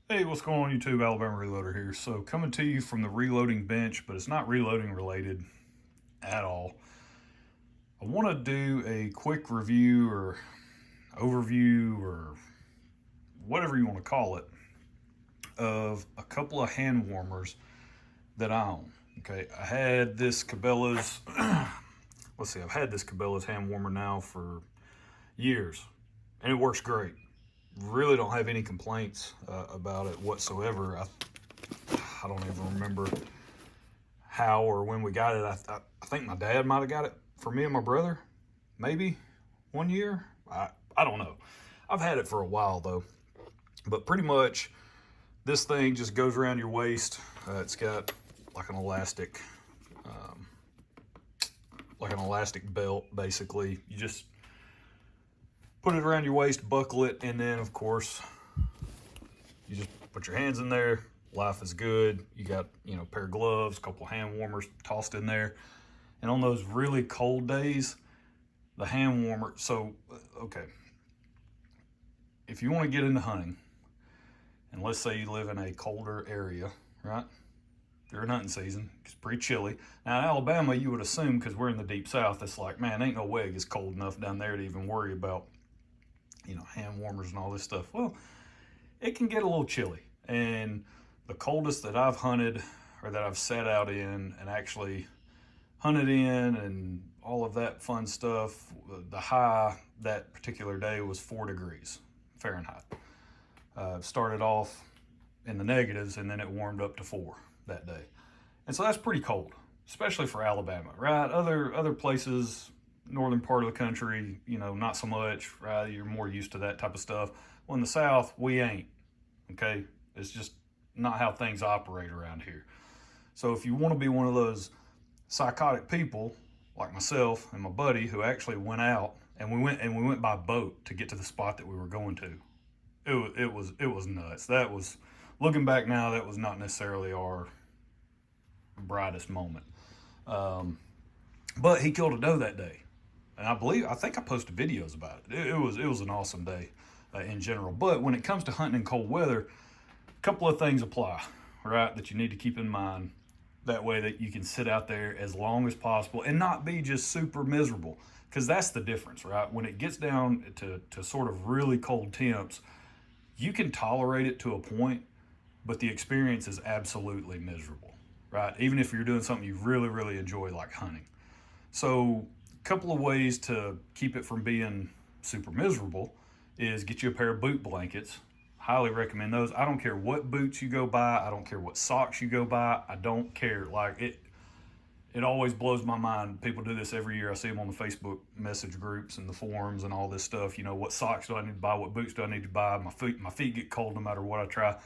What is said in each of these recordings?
Hey, what's going on YouTube? Alabama Reloader here. So coming to you from the reloading bench, but it's not reloading related at all. I want to do a quick review or overview or whatever you want to call it of a couple of hand warmers that I own. Okay, I had this Cabela's, I've had this Cabela's hand warmer now for years and it works great. Really don't have any complaints about it whatsoever. I don't even remember how or when we got it. I think my dad might have got it for me and my brother, maybe 1 year. I don't know. I've had it for a while though, but pretty much this thing just goes around your waist. It's got like an um, elastic belt basically. You just put it around your waist, buckle it, and then of course you just put your hands in there. Life is good. You got, a pair of gloves, a couple of hand warmers tossed in there. And on those really cold days, the hand warmer, okay, if you want to get into hunting, and let's say you live in a colder area, right? During hunting season, it's pretty chilly. Now in Alabama, you would assume, because we're in the deep south, it's like, man, ain't no way it gets cold enough down there to even worry about, hand warmers and all this stuff. Well, it can get a little chilly. And the coldest that I've hunted or that I've sat out in and actually hunted in and all of that fun stuff, the high that particular day was 4 degrees Fahrenheit. Started off in the negatives and then it warmed up to 4 that day. And so that's pretty cold, especially for Alabama, right? Other places, northern part of the country, not so much, right? You're more used to that type of stuff. Well, in the South, we ain't, okay? It's just not how things operate around here. So if you want to be one of those psychotic people like myself and my buddy who actually went out and we went by boat to get to the spot that we were going to. It was nuts. That was, looking back now, that was not necessarily our brightest moment. But he killed a doe that day, and I think I posted videos about it. It was an awesome day in general. But when it comes to hunting in cold weather, a couple of things apply, right? That you need to keep in mind. That way that you can sit out there as long as possible and not be just super miserable. Because that's the difference, right? When it gets down to sort of really cold temps, you can tolerate it to a point, but the experience is absolutely miserable, right? Even if you're doing something you really, really enjoy, like hunting. So, a couple of ways to keep it from being super miserable is get you a pair of boot blankets. Highly recommend those. I don't care what boots you go buy. I don't care what socks you go buy. I don't care. Like it always blows my mind. People do this every year. I see them on the Facebook message groups and the forums and all this stuff. What socks do I need to buy? What boots do I need to buy? My feet get cold no matter what I try.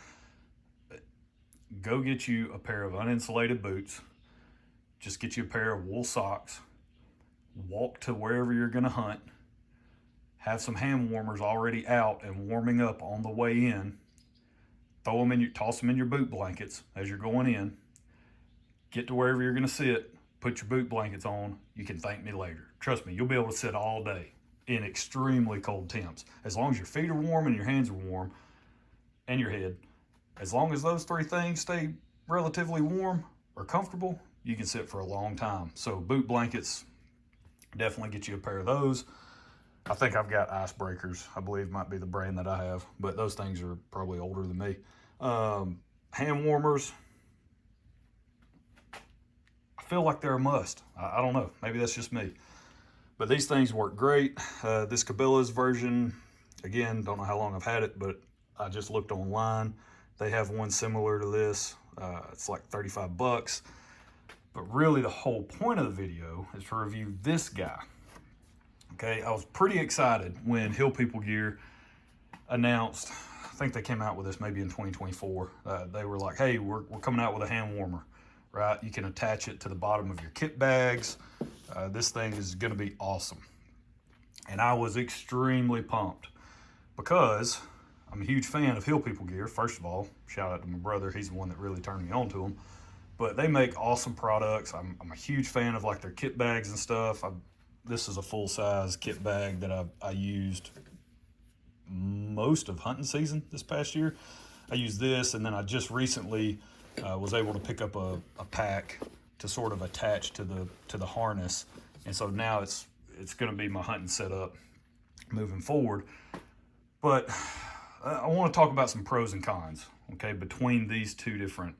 Go get you a pair of uninsulated boots. Just get you a pair of wool socks. Walk to wherever you're going to hunt. Have some hand warmers already out and warming up on the way in. Toss them in your boot blankets as you're going in. Get to wherever you're going to sit. Put your boot blankets on. You can thank me later. Trust me, you'll be able to sit all day in extremely cold temps. As long as your feet are warm and your hands are warm and your head, as long as those three things stay relatively warm or comfortable, you can sit for a long time. So boot blankets, definitely get you a pair of those. I think I've got Icebreakers, I believe might be the brand that I have, but those things are probably older than me. Hand warmers, I feel like they're a must. I don't know, maybe that's just me. But these things work great. This Cabela's version, again, don't know how long I've had it, but I just looked online. They have one similar to this. It's like 35 bucks. But really the whole point of the video is to review this guy. Okay, I was pretty excited when Hill People Gear announced, I think they came out with this maybe in 2024. They were like, hey, we're coming out with a hand warmer, right? You can attach it to the bottom of your kit bags. This thing is gonna be awesome. And I was extremely pumped because I'm a huge fan of Hill People Gear. First of all, shout out to my brother. He's the one that really turned me on to them. But they make awesome products. I'm a huge fan of like their kit bags and stuff. This is a full-size kit bag that I used most of hunting season this past year. I use this, and then I just recently was able to pick up a pack to sort of attach to the harness, and so now it's going to be my hunting setup moving forward. But I want to talk about some pros and cons, okay, between these two different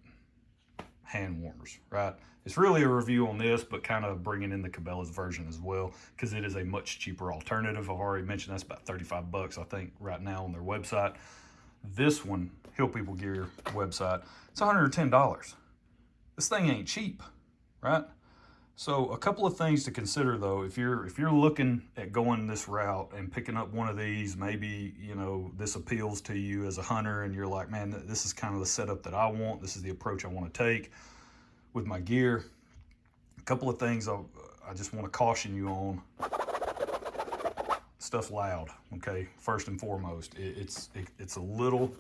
hand warmers, right? It's really a review on this, but kind of bringing in the Cabela's version as well, because it is a much cheaper alternative. I've already mentioned that's about 35 bucks, I think, right now on their website. This one, Hill People Gear website, it's $110. This thing ain't cheap, right? So a couple of things to consider though, if you're looking at going this route and picking up one of these, maybe, you know, this appeals to you as a hunter and you're like, man, this is kind of the setup that I want. This is the approach I want to take with my gear. A couple of things I just want to caution you on. Stuff's loud, okay? First and foremost, it's a little,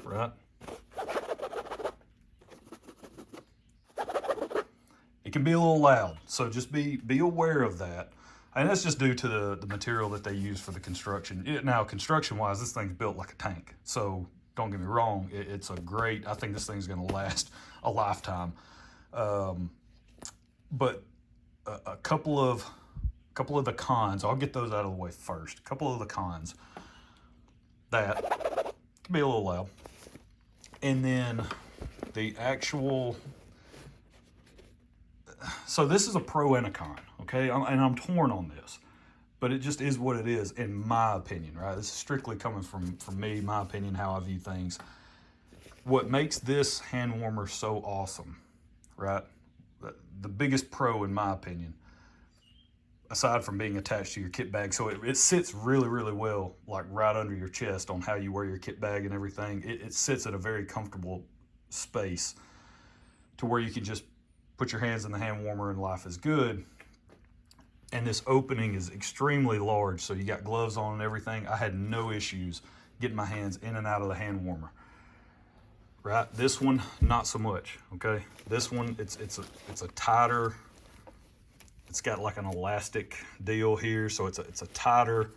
right? It can be a little loud, so just be aware of that. And that's just due to the material that they use for the construction. Now, construction-wise, this thing's built like a tank. So don't get me wrong, it's a great, I think this thing's gonna last a lifetime. But a couple of the cons, I'll get those out of the way first. A couple of the cons, that can be a little loud. And then the actual, so this is a pro and a con, okay? And I'm torn on this, but it just is what it is in my opinion, right? This is strictly coming from me, my opinion, how I view things. What makes this hand warmer so awesome, right? The biggest pro in my opinion, aside from being attached to your kit bag, so it sits really, really well, like right under your chest on how you wear your kit bag and everything. It sits at a very comfortable space to where you can just put your hands in the hand warmer and life is good. And this opening is extremely large, so you got gloves on and everything. I had no issues getting my hands in and out of the hand warmer. Right, this one, not so much, okay? This one, it's a tighter, it's got like an elastic deal here, so it's a tighter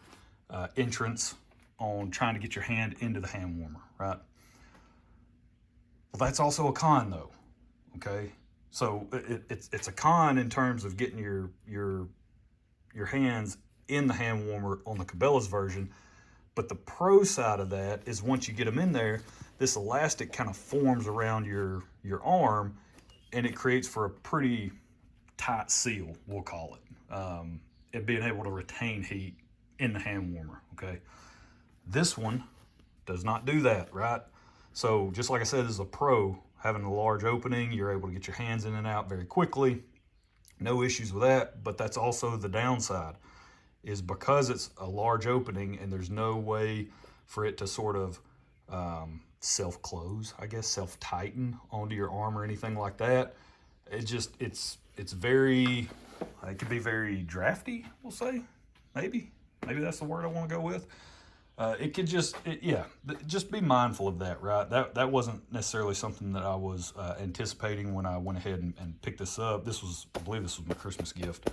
entrance on trying to get your hand into the hand warmer, right? Well, that's also a con though, okay? So it's a con in terms of getting your hands in the hand warmer on the Cabela's version, but the pro side of that is once you get them in there, this elastic kind of forms around your arm, and it creates for a pretty tight seal, we'll call it. It being able to retain heat in the hand warmer, okay? This one does not do that, right? So just like I said, this is a pro, having a large opening, you're able to get your hands in and out very quickly. No issues with that, but that's also the downside, is because it's a large opening and there's no way for it to sort of self-close, I guess, self-tighten onto your arm or anything like that. It's very, it can be very drafty, we'll say, maybe that's the word I want to go with. It could just be mindful of that, right? That wasn't necessarily something that I was anticipating when I went ahead and picked this up. I believe this was my Christmas gift,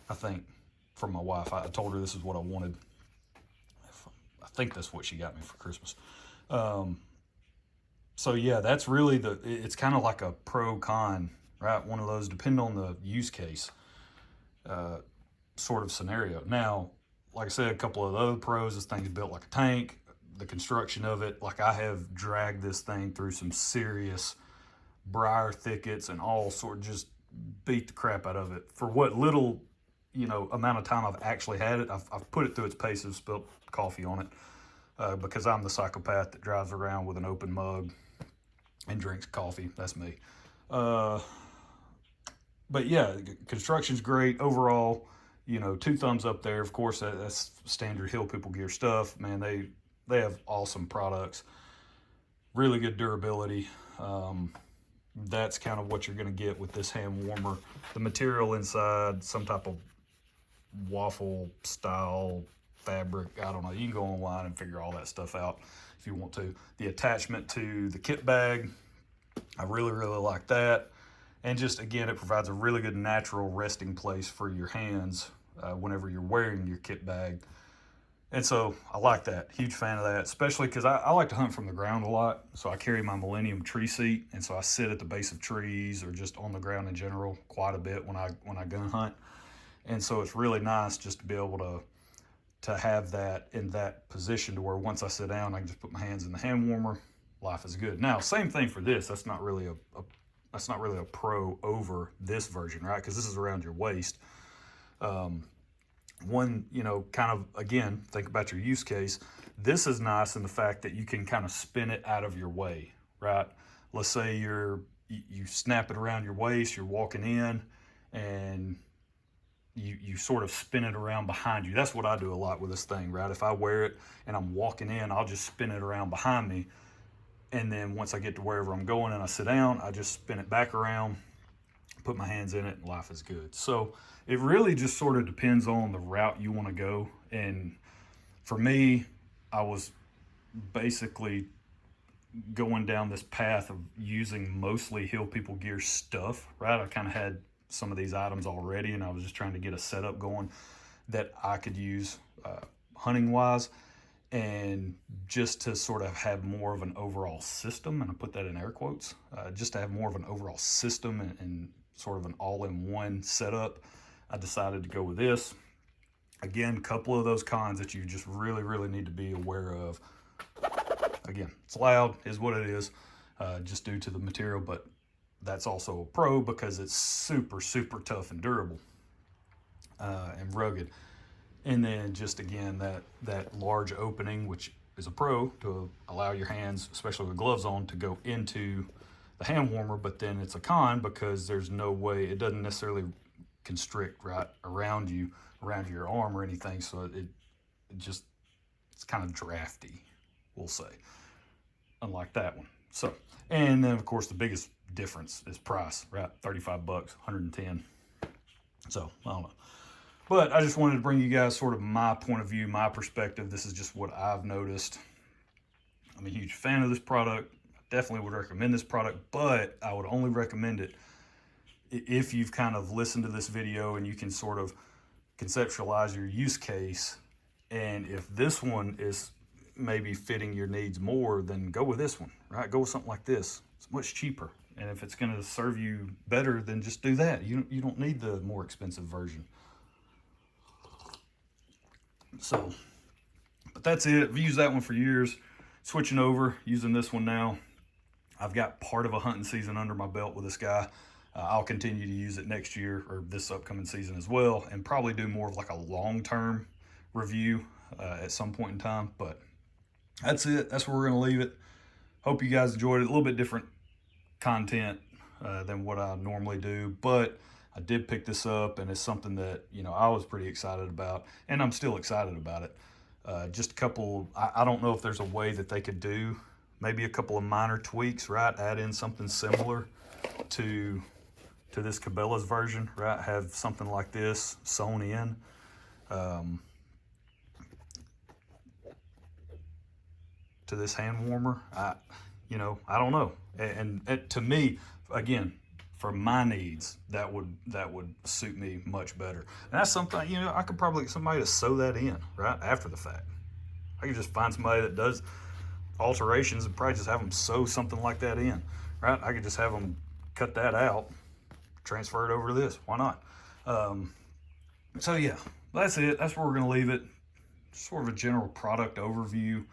I think, from my wife. I told her this is what I wanted. I think that's what she got me for Christmas. So yeah, that's really it's kind of like a pro con, right? One of those, depending on the use case, sort of scenario. Now, like I said, a couple of the other pros, this thing's built like a tank. The construction of it, like I have dragged this thing through some serious briar thickets and all sort, just beat the crap out of it. For what little, amount of time I've actually had it, I've put it through its paces, spilled coffee on it, because I'm the psychopath that drives around with an open mug and drinks coffee. That's me. But yeah, construction's great overall. 2 thumbs up there. Of course, that's standard Hill People Gear stuff. Man, they have awesome products, really good durability. That's kind of what you're going to get with this hand warmer. The material inside, some type of waffle style fabric. I don't know. You can go online and figure all that stuff out if you want to. The attachment to the kit bag, I really, really like that. And just, again, it provides a really good natural resting place for your hands whenever you're wearing your kit bag. And so I like that. Huge fan of that, especially because I like to hunt from the ground a lot. So I carry my Millennium tree seat, and so I sit at the base of trees or just on the ground in general quite a bit when I gun hunt. And so it's really nice just to be able to have that in that position to where once I sit down, I can just put my hands in the hand warmer. Life is good. Now, same thing for this. That's not really a pro over this version, right? Because this is around your waist. One, kind of, again, think about your use case. This is nice in the fact that you can kind of spin it out of your way, right? Let's say you snap it around your waist, you're walking in, and you sort of spin it around behind you. That's what I do a lot with this thing, right? If I wear it and I'm walking in, I'll just spin it around behind me. And then once I get to wherever I'm going and I sit down, I just spin it back around, put my hands in it, and life is good. So it really just sort of depends on the route you want to go. And for me, I was basically going down this path of using mostly Hill People Gear stuff, right? I kind of had some of these items already, and I was just trying to get a setup going that I could use hunting wise, and just to sort of have more of an overall system, and I put that in air quotes, just to have more of an overall system and sort of an all-in-one setup, I decided to go with this. Again, a couple of those cons that you just really, really need to be aware of. Again, it's loud, is what it is, just due to the material, but that's also a pro because it's super, super tough and durable and rugged. And then just again, that large opening, which is a pro to allow your hands, especially with gloves on, to go into the hand warmer, but then it's a con because there's no way, it doesn't necessarily constrict right around you, around your arm or anything. So it's kind of drafty, we'll say, unlike that one. So, and then of course the biggest difference is price, right? $35, 110. So I don't know. But I just wanted to bring you guys sort of my point of view, my perspective. This is just what I've noticed. I'm a huge fan of this product. I definitely would recommend this product, but I would only recommend it if you've kind of listened to this video and you can sort of conceptualize your use case. And if this one is maybe fitting your needs more, then go with this one, right? Go with something like this. It's much cheaper. And if it's going to serve you better, then just do that. You don't need the more expensive version. So, but that's it. I've used that one for years. Switching over, using this one now. I've got part of a hunting season under my belt with this guy. I'll continue to use it next year or this upcoming season as well, and probably do more of like a long-term review at some point in time. But that's it. That's where we're going to leave it. Hope you guys enjoyed it. A little bit different content than what I normally do, but I did pick this up, and it's something that, I was pretty excited about, and I'm still excited about it. Just a couple, I don't know if there's a way that they could do maybe a couple of minor tweaks, right? Add in something similar to this Cabela's version, right? Have something like this sewn in. To this hand warmer, I don't know. And to me, again, for my needs, that would suit me much better. And that's something, I could probably get somebody to sew that in right after the fact. I could just find somebody that does alterations and probably just have them sew something like that in, right? I could just have them cut that out, transfer it over to this. Why not? So yeah, that's it. That's where we're gonna leave it. Sort of a general product overview,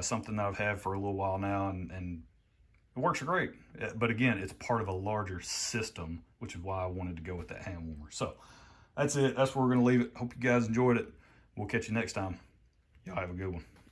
something that I've had for a little while now, and it works great. But again, it's part of a larger system, which is why I wanted to go with that hand warmer. So that's it. That's where we're gonna leave it. Hope you guys enjoyed it. We'll catch you next time. Y'all have a good one.